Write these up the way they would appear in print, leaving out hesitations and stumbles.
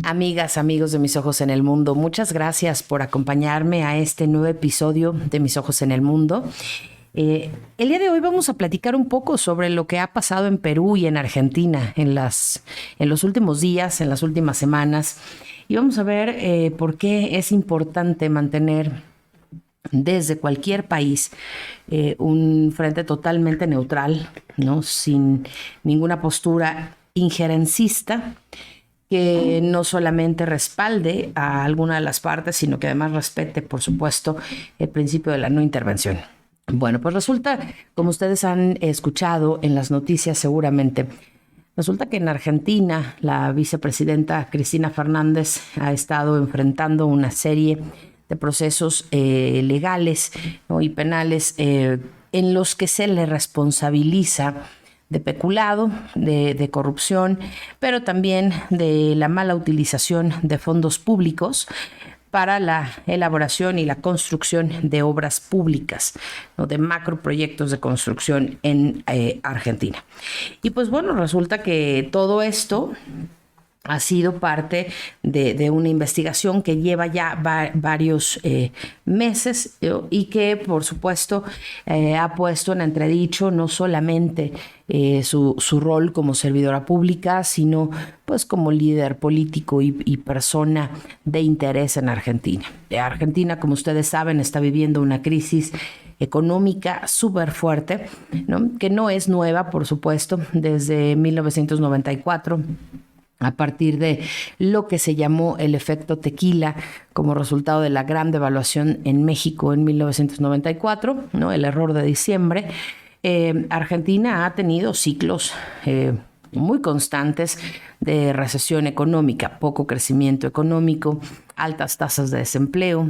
Amigas, amigos de Mis Ojos en el Mundo, muchas gracias por acompañarme a este nuevo episodio de Mis Ojos en el Mundo. El día de hoy vamos a platicar un poco sobre lo que ha pasado en Perú y en Argentina en los últimos días, en las últimas semanas, y vamos a ver por qué es importante mantener desde cualquier país un frente totalmente neutral, ¿no? Sin ninguna postura injerencista, que no solamente respalde a alguna de las partes, sino que además respete, por supuesto, el principio de la no intervención. Bueno, pues resulta, como ustedes han escuchado en las noticias seguramente, resulta que en Argentina la vicepresidenta Cristina Fernández ha estado enfrentando una serie de procesos legales, ¿no? y penales en los que se le responsabiliza de peculado, de corrupción, pero también de la mala utilización de fondos públicos para la elaboración y la construcción de obras públicas, ¿no? de macroproyectos de construcción en Argentina. Y pues bueno, resulta que todo esto ha sido parte de una investigación que lleva ya varios meses y que, por supuesto, ha puesto en entredicho no solamente su rol como servidora pública, sino pues como líder político y persona de interés en Argentina. Argentina, como ustedes saben, está viviendo una crisis económica súper fuerte, ¿no? Que no es nueva, por supuesto, desde 1994. A partir de lo que se llamó el efecto tequila como resultado de la gran devaluación en México en 1994, ¿no? el error de diciembre, Argentina ha tenido ciclos muy constantes de recesión económica, poco crecimiento económico, altas tasas de desempleo,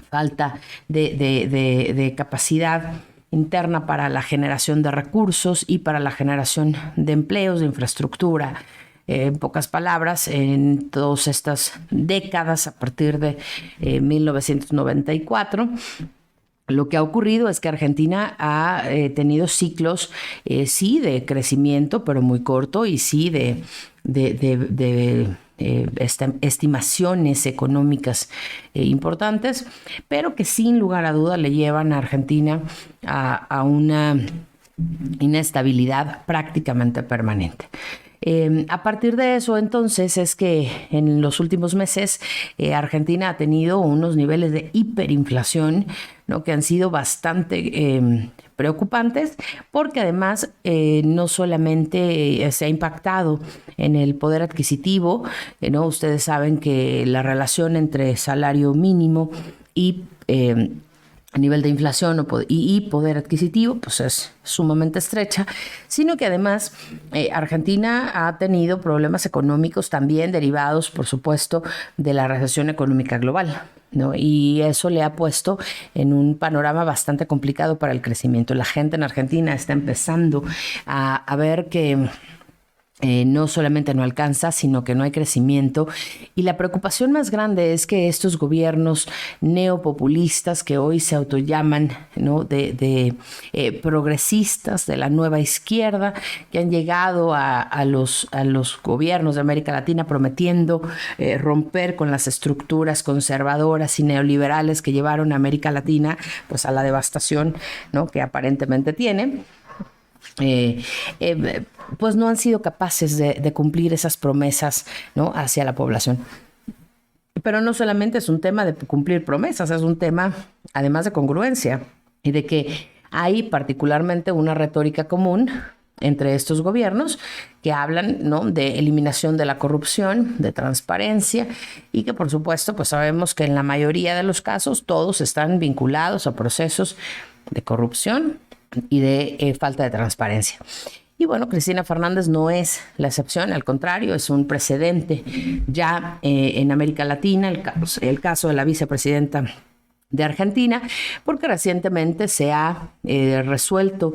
falta de capacidad interna para la generación de recursos y para la generación de empleos, de infraestructura. En pocas palabras, en todas estas décadas, a partir de 1994, lo que ha ocurrido es que Argentina ha tenido ciclos, sí, de crecimiento, pero muy corto, y sí de estimaciones económicas importantes, pero que sin lugar a duda le llevan a Argentina a una inestabilidad prácticamente permanente. A partir de eso, entonces, es que en los últimos meses Argentina ha tenido unos niveles de hiperinflación, ¿no? que han sido bastante preocupantes, porque además no solamente se ha impactado en el poder adquisitivo, ¿no? Ustedes saben que la relación entre salario mínimo y a nivel de inflación y poder adquisitivo, pues es sumamente estrecha, sino que además Argentina ha tenido problemas económicos también derivados, por supuesto, de la recesión económica global, ¿no? Y eso le ha puesto en un panorama bastante complicado para el crecimiento. La gente en Argentina está empezando a ver que no solamente no alcanza, sino que no hay crecimiento. Y la preocupación más grande es que estos gobiernos neopopulistas que hoy se autollaman, ¿no? de progresistas, de la nueva izquierda, que han llegado a los gobiernos de América Latina prometiendo romper con las estructuras conservadoras y neoliberales que llevaron a América Latina pues a la devastación, ¿no? que aparentemente tiene. Pues no han sido capaces de cumplir esas promesas, ¿no? hacia la población. Pero no solamente es un tema de cumplir promesas, es un tema además de congruencia y de que hay particularmente una retórica común entre estos gobiernos que hablan, ¿no? de eliminación de la corrupción, de transparencia, y que por supuesto pues sabemos que en la mayoría de los casos todos están vinculados a procesos de corrupción y de falta de transparencia. Y bueno, Cristina Fernández no es la excepción, al contrario, es un precedente ya en América Latina, el caso de la vicepresidenta de Argentina, porque recientemente se ha resuelto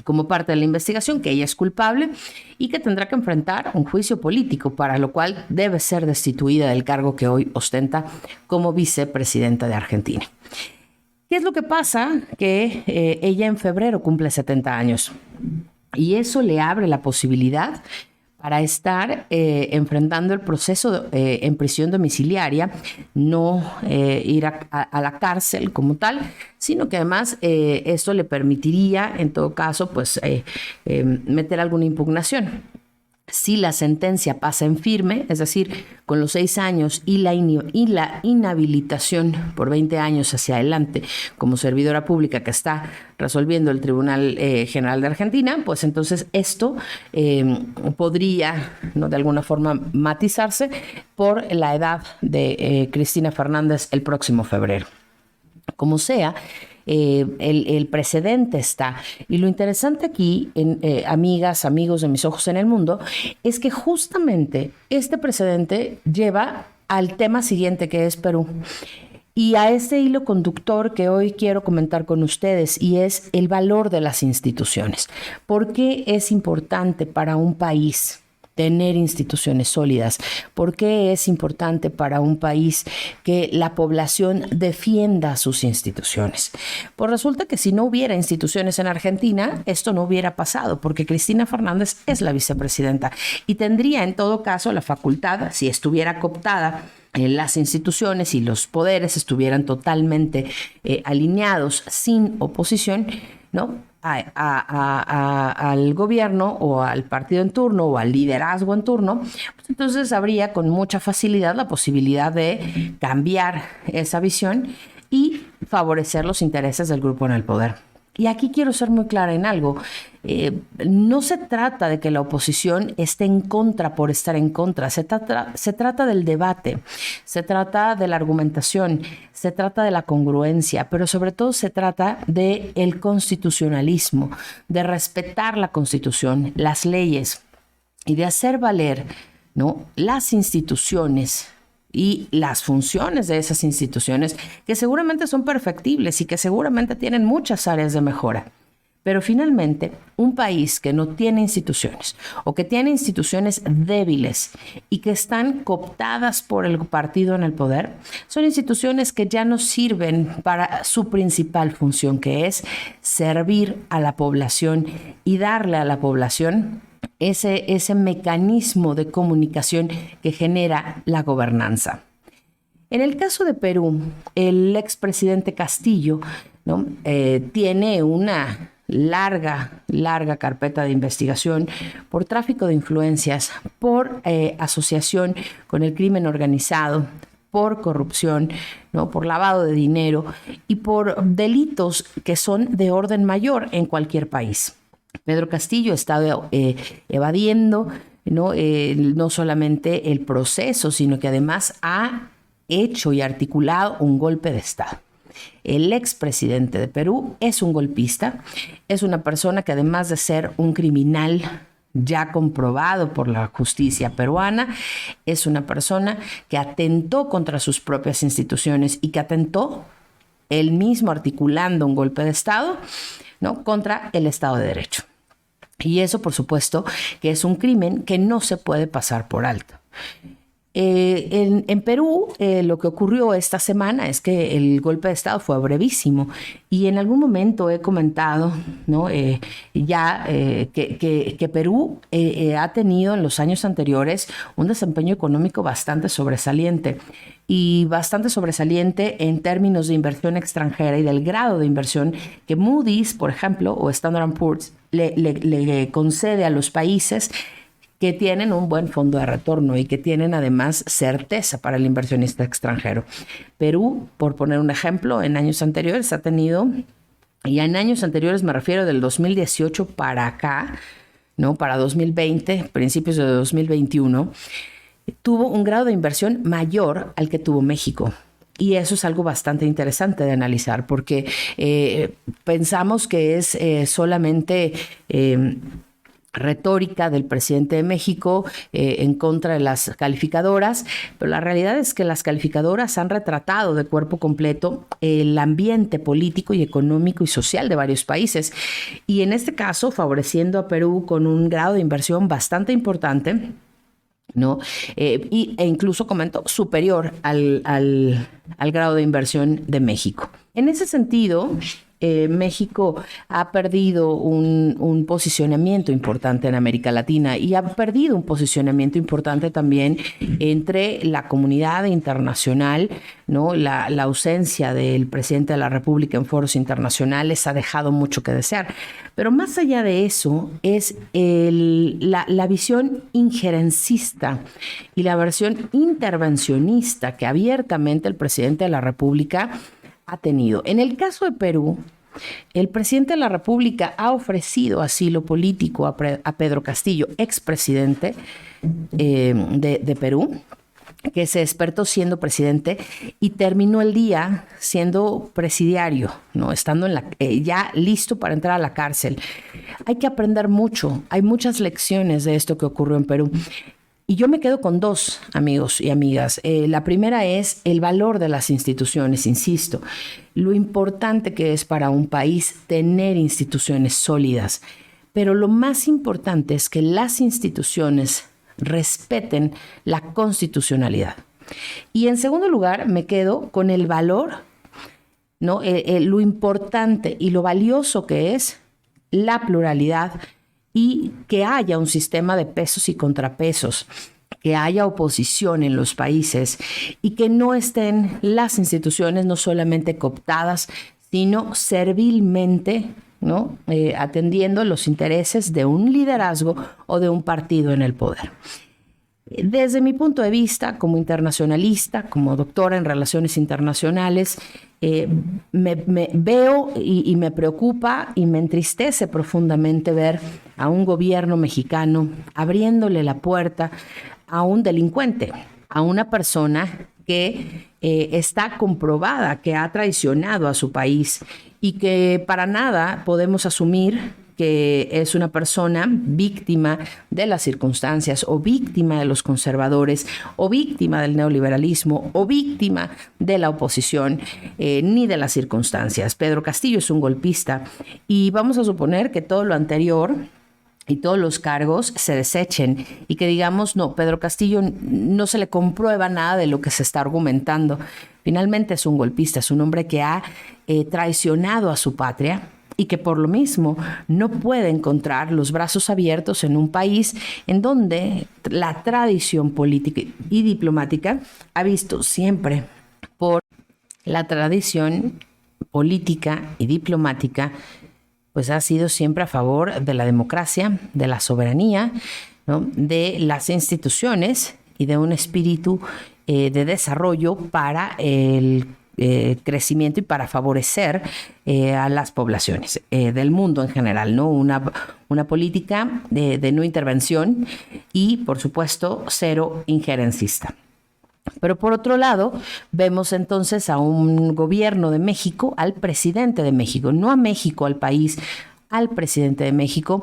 como parte de la investigación que ella es culpable y que tendrá que enfrentar un juicio político, para lo cual debe ser destituida del cargo que hoy ostenta como vicepresidenta de Argentina. ¿Qué es lo que pasa? Que ella en febrero cumple 70 años y eso le abre la posibilidad para estar enfrentando el proceso en prisión domiciliaria, no ir a la cárcel como tal, sino que además esto le permitiría, en todo caso, pues meter alguna impugnación. Si la sentencia pasa en firme, es decir, con los 6 años y la inhabilitación por 20 años hacia adelante como servidora pública que está resolviendo el Tribunal General de Argentina, pues entonces esto podría, ¿no?, de alguna forma matizarse por la edad de Cristina Fernández el próximo febrero. Como sea, el precedente está. Y lo interesante aquí, amigas, amigos de Mis Ojos en el Mundo, es que justamente este precedente lleva al tema siguiente, que es Perú. Y a este hilo conductor que hoy quiero comentar con ustedes, y es el valor de las instituciones. ¿Por qué es importante para un país tener instituciones sólidas? ¿Por qué es importante para un país que la población defienda sus instituciones? Pues resulta que si no hubiera instituciones en Argentina, esto no hubiera pasado, porque Cristina Fernández es la vicepresidenta y tendría en todo caso la facultad, si estuviera cooptada, las instituciones y los poderes estuvieran totalmente alineados, sin oposición, ¿no?, al gobierno o al partido en turno o al liderazgo en turno, pues entonces habría con mucha facilidad la posibilidad de cambiar esa visión y favorecer los intereses del grupo en el poder. Y aquí quiero ser muy clara en algo. No se trata de que la oposición esté en contra por estar en contra. Se trata del debate, se trata de la argumentación, se trata de la congruencia, pero sobre todo se trata del constitucionalismo, de respetar la Constitución, las leyes y de hacer valer, ¿no?, las instituciones y las funciones de esas instituciones, que seguramente son perfectibles y que seguramente tienen muchas áreas de mejora. Pero finalmente, un país que no tiene instituciones o que tiene instituciones débiles y que están cooptadas por el partido en el poder, son instituciones que ya no sirven para su principal función, que es servir a la población y darle a la población ese mecanismo de comunicación que genera la gobernanza. En el caso de Perú, el expresidente Castillo, ¿no?, tiene una larga carpeta de investigación por tráfico de influencias, por asociación con el crimen organizado, por corrupción, ¿no?, por lavado de dinero y por delitos que son de orden mayor en cualquier país. Pedro Castillo está evadiendo, no solamente el proceso, sino que además ha hecho y articulado un golpe de Estado. El expresidente de Perú es un golpista, es una persona que además de ser un criminal ya comprobado por la justicia peruana, es una persona que atentó contra sus propias instituciones y que atentó él mismo articulando un golpe de Estado, ¿no?, contra el Estado de Derecho. Y eso, por supuesto, que es un crimen que no se puede pasar por alto. En Perú, lo que ocurrió esta semana es que el golpe de Estado fue brevísimo y en algún momento he comentado, ¿no?, que Perú ha tenido en los años anteriores un desempeño económico bastante sobresaliente en términos de inversión extranjera y del grado de inversión que Moody's, por ejemplo, o Standard & Poor's le concede a los países que tienen un buen fondo de retorno y que tienen además certeza para el inversionista extranjero. Perú, por poner un ejemplo, en años anteriores ha tenido, y en años anteriores me refiero del 2018 para acá, ¿no?, para 2020, principios de 2021, tuvo un grado de inversión mayor al que tuvo México. Y eso es algo bastante interesante de analizar porque pensamos que es solamente retórica del presidente de México en contra de las calificadoras, pero la realidad es que las calificadoras han retratado de cuerpo completo el ambiente político y económico y social de varios países, y en este caso favoreciendo a Perú con un grado de inversión bastante importante, ¿no? E incluso comentó superior al grado de inversión de México. En ese sentido, México ha perdido un posicionamiento importante en América Latina y ha perdido un posicionamiento importante también entre la comunidad internacional, ¿no? La ausencia del presidente de la República en foros internacionales ha dejado mucho que desear. Pero más allá de eso es la visión injerencista y la versión intervencionista que abiertamente el presidente de la República ha tenido. En el caso de Perú, el presidente de la República ha ofrecido asilo político a Pedro Castillo, expresidente de Perú, que se despertó siendo presidente y terminó el día siendo presidiario, ¿no? Estando ya listo para entrar a la cárcel. Hay que aprender mucho, hay muchas lecciones de esto que ocurrió en Perú. Y yo me quedo con dos, amigos y amigas. La primera es el valor de las instituciones, insisto, lo importante que es para un país tener instituciones sólidas. Pero lo más importante es que las instituciones respeten la constitucionalidad. Y en segundo lugar, me quedo con el valor, ¿no? Lo importante y lo valioso que es la pluralidad y que haya un sistema de pesos y contrapesos, que haya oposición en los países y que no estén las instituciones no solamente cooptadas, sino servilmente, ¿no? Atendiendo los intereses de un liderazgo o de un partido en el poder. Desde mi punto de vista, como internacionalista, como doctora en relaciones internacionales, me veo y me preocupa y me entristece profundamente ver a un gobierno mexicano abriéndole la puerta a un delincuente, a una persona que está comprobada que ha traicionado a su país y que para nada podemos asumir que es una persona víctima de las circunstancias o víctima de los conservadores o víctima del neoliberalismo o víctima de la oposición ni de las circunstancias. Pedro Castillo es un golpista y vamos a suponer que todo lo anterior y todos los cargos se desechen y que digamos, no, Pedro Castillo no se le comprueba nada de lo que se está argumentando. Finalmente es un golpista, es un hombre que ha traicionado a su patria y que por lo mismo no puede encontrar los brazos abiertos en un país en donde la tradición política y diplomática ha visto siempre por la tradición política y diplomática, pues ha sido siempre a favor de la democracia, de la soberanía, ¿no? De las instituciones y de un espíritu de desarrollo para el crecimiento y para favorecer a las poblaciones del mundo en general, ¿no? Una política de no intervención y, por supuesto, cero injerencista. Pero por otro lado, vemos entonces a un gobierno de México, al presidente de México, no a México, al país, al presidente de México,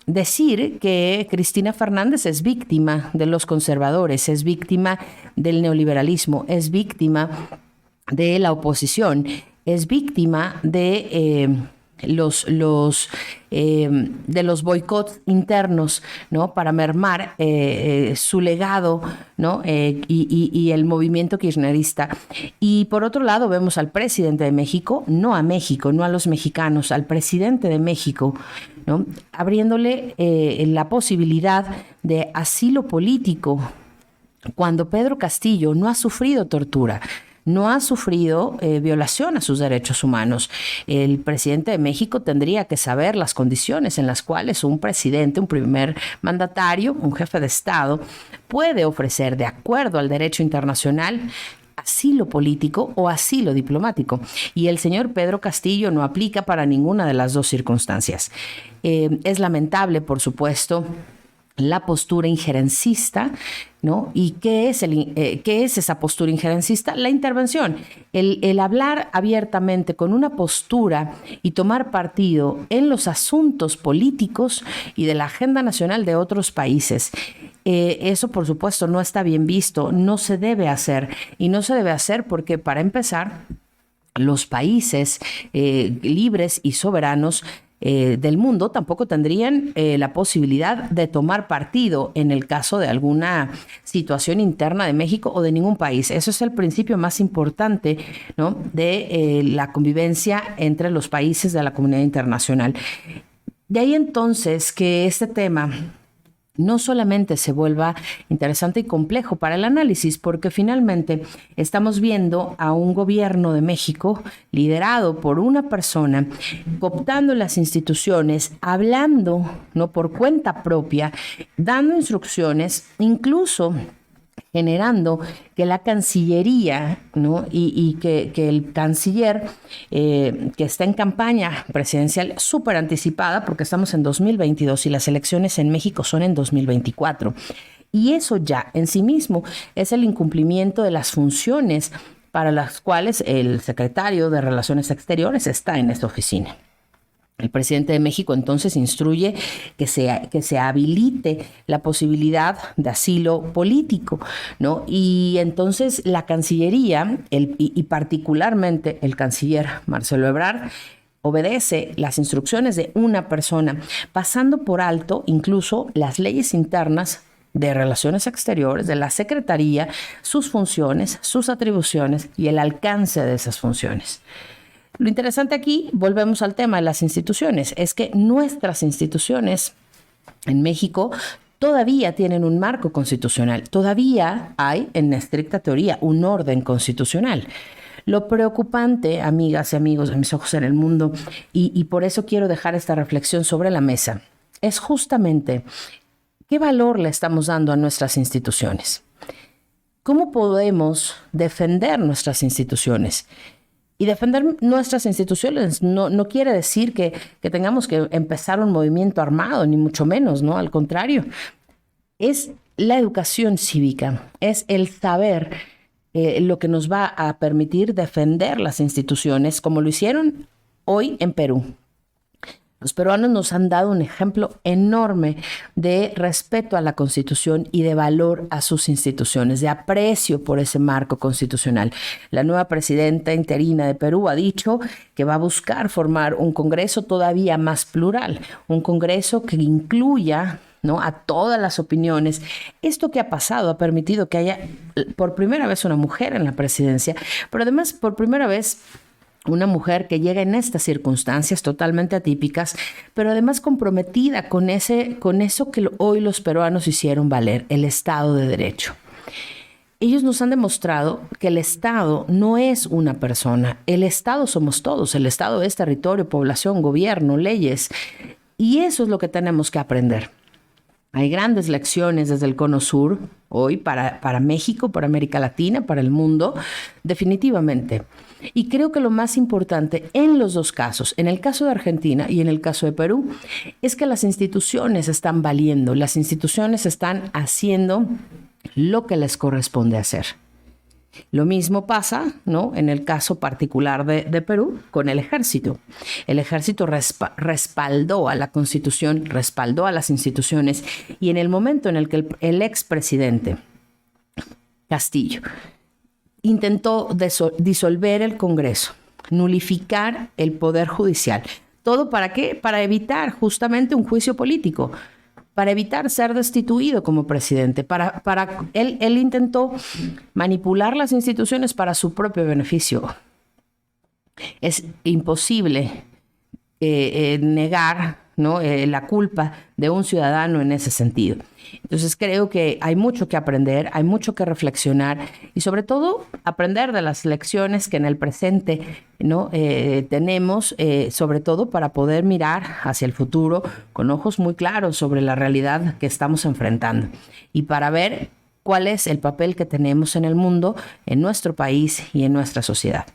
decir que Cristina Fernández es víctima de los conservadores, es víctima del neoliberalismo, es víctima de la oposición, es víctima de los boicots internos, ¿no? Para mermar su legado, ¿no? Y el movimiento kirchnerista. Y por otro lado vemos al presidente de México, no a los mexicanos, al presidente de México, ¿no? Abriéndole la posibilidad de asilo político cuando Pedro Castillo no ha sufrido tortura, no ha sufrido violación a sus derechos humanos. El presidente de México tendría que saber las condiciones en las cuales un presidente, un primer mandatario, un jefe de Estado, puede ofrecer, de acuerdo al derecho internacional, asilo político o asilo diplomático. Y el señor Pedro Castillo no aplica para ninguna de las dos circunstancias. Es lamentable, por supuesto, la postura injerencista, ¿no? ¿Y qué es esa postura injerencista? La intervención, el hablar abiertamente con una postura y tomar partido en los asuntos políticos y de la agenda nacional de otros países. Eso, por supuesto, no está bien visto, no se debe hacer. Y no se debe hacer porque, para empezar, los países libres y soberanos del mundo tampoco tendrían la posibilidad de tomar partido en el caso de alguna situación interna de México o de ningún país. Eso es el principio más importante, ¿no?, de la convivencia entre los países de la comunidad internacional. De ahí entonces que este tema no solamente se vuelva interesante y complejo para el análisis, porque finalmente estamos viendo a un gobierno de México liderado por una persona, cooptando las instituciones, hablando, ¿no?, por cuenta propia, dando instrucciones, incluso generando que la Cancillería, ¿no?, y que el canciller que está en campaña presidencial súper anticipada, porque estamos en 2022 y las elecciones en México son en 2024. Y eso ya en sí mismo es el incumplimiento de las funciones para las cuales el secretario de Relaciones Exteriores está en esta oficina. El presidente de México entonces instruye que se habilite la posibilidad de asilo político, ¿no? Y entonces la Cancillería, y particularmente el canciller Marcelo Ebrard, obedece las instrucciones de una persona, pasando por alto incluso las leyes internas de Relaciones Exteriores, de la Secretaría, sus funciones, sus atribuciones y el alcance de esas funciones. Lo interesante aquí, volvemos al tema de las instituciones, es que nuestras instituciones en México todavía tienen un marco constitucional, todavía hay, en estricta teoría, un orden constitucional. Lo preocupante, amigas y amigos de Mis Ojos en el Mundo, y por eso quiero dejar esta reflexión sobre la mesa, es justamente qué valor le estamos dando a nuestras instituciones. ¿Cómo podemos defender nuestras instituciones? Y defender nuestras instituciones no quiere decir que tengamos que empezar un movimiento armado, ni mucho menos, ¿no? Al contrario, es la educación cívica, es el saber lo que nos va a permitir defender las instituciones, como lo hicieron hoy en Perú. Los peruanos nos han dado un ejemplo enorme de respeto a la Constitución y de valor a sus instituciones, de aprecio por ese marco constitucional. La nueva presidenta interina de Perú ha dicho que va a buscar formar un Congreso todavía más plural, un Congreso que incluya, ¿no?, a todas las opiniones. Esto que ha pasado ha permitido que haya por primera vez una mujer en la presidencia, pero además por primera vez una mujer que llega en estas circunstancias totalmente atípicas, pero además comprometida con eso que hoy los peruanos hicieron valer, el Estado de Derecho. Ellos nos han demostrado que el Estado no es una persona, el Estado somos todos, el Estado es territorio, población, gobierno, leyes, y eso es lo que tenemos que aprender. Hay grandes lecciones desde el Cono Sur hoy para México, para América Latina, para el mundo, definitivamente. Y creo que lo más importante en los dos casos, en el caso de Argentina y en el caso de Perú, es que las instituciones están valiendo, las instituciones están haciendo lo que les corresponde hacer. Lo mismo pasa, ¿no?, en el caso particular de Perú con el ejército. El ejército respaldó a la Constitución, respaldó a las instituciones, y en el momento en el que el expresidente Castillo intentó disolver el Congreso, nulificar el Poder Judicial, ¿todo para qué? Para evitar justamente un juicio político, para evitar ser destituido como presidente. Él intentó manipular las instituciones para su propio beneficio. Es imposible negar, ¿no?, la culpa de un ciudadano en ese sentido. Entonces creo que hay mucho que aprender, hay mucho que reflexionar y sobre todo aprender de las lecciones que en el presente, ¿no?, tenemos, sobre todo para poder mirar hacia el futuro con ojos muy claros sobre la realidad que estamos enfrentando y para ver cuál es el papel que tenemos en el mundo, en nuestro país y en nuestra sociedad.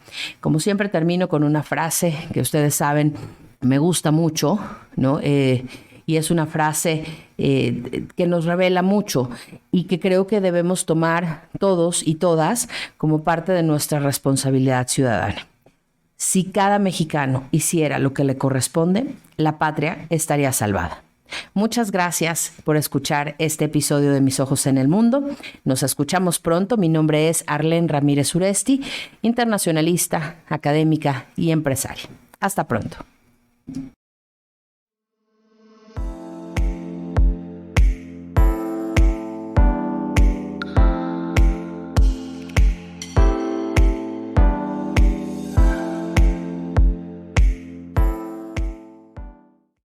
Como siempre termino con una frase que ustedes saben me gusta mucho, ¿no? Y es una frase que nos revela mucho y que creo que debemos tomar todos y todas como parte de nuestra responsabilidad ciudadana. Si cada mexicano hiciera lo que le corresponde, la patria estaría salvada. Muchas gracias por escuchar este episodio de Mis Ojos en el Mundo. Nos escuchamos pronto. Mi nombre es Arlene Ramírez Uresti, internacionalista, académica y empresaria. Hasta pronto.